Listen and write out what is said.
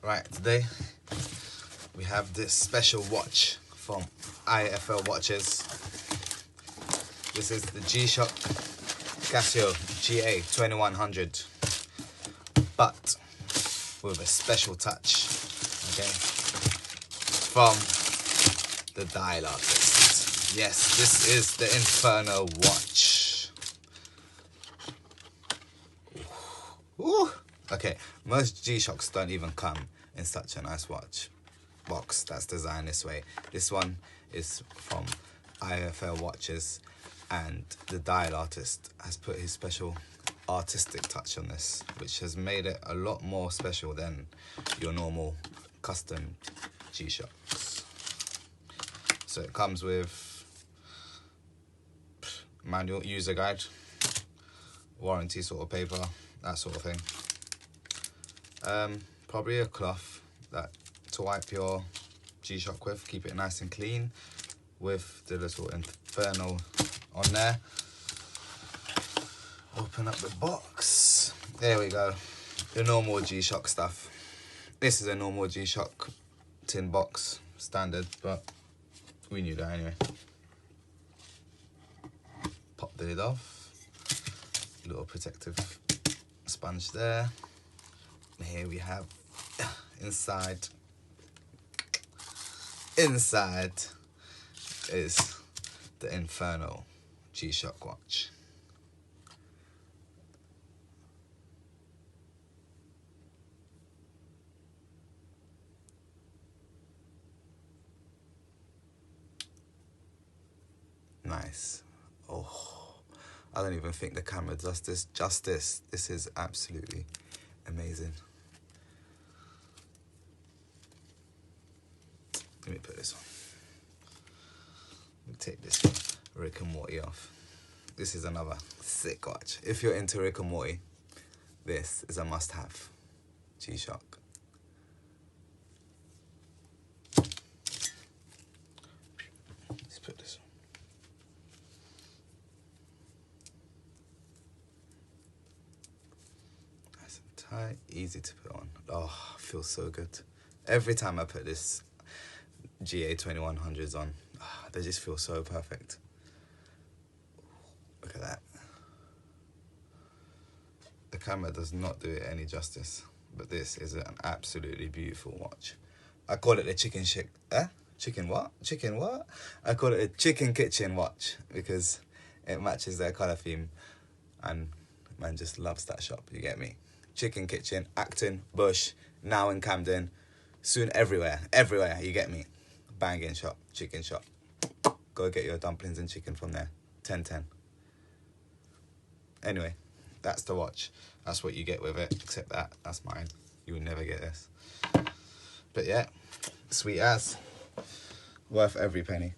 Right, today we have this special watch from IFL watches. This is the G-Shock Casio GA-2100, but with a special touch, okay, from the dial artist. Yes, this is the Inferno watch. Ooh. Okay, most G-Shocks don't even come in such a nice watch box that's designed this way. This one is from IFL watches, and the dial artist has put his special artistic touch on this, which has made it a lot more special than your normal custom G-Shocks. So it comes with manual, user guide, warranty sort of paper, that sort of thing. Probably a cloth to wipe your G-Shock with, keep it nice and clean, with the little Inferno on there. Open up the box. There we go. The normal G-Shock stuff. This is a normal G-Shock tin box, standard, but we knew that anyway. Pop the lid off. Little protective sponge there. Here we have inside is the Inferno G-Shock watch. Nice. Oh, I don't even think the camera does this justice. This is absolutely amazing. Let me put this on. Let me take this Rick and Morty off. This is another sick watch. If you're into Rick and Morty, this is a must-have. G-Shock. Let's put this on. Nice and tight, easy to put on. Oh, feels so good. Every time I put this GA-2100s on, they just feel so perfect. Look at that. The camera does not do it any justice, but this is an absolutely beautiful watch. I call it the chicken what? I call it a chicken kitchen watch because it matches their colour theme, and man just loves that shop, you get me? Chicken kitchen, Acton, Bush, now in Camden, soon everywhere, you get me? Banging shop, chicken shop. Go get your dumplings and chicken from there. 10-10. Anyway, that's the watch. That's what you get with it, except that's mine. You will never get this. But yeah, sweet as. Worth every penny.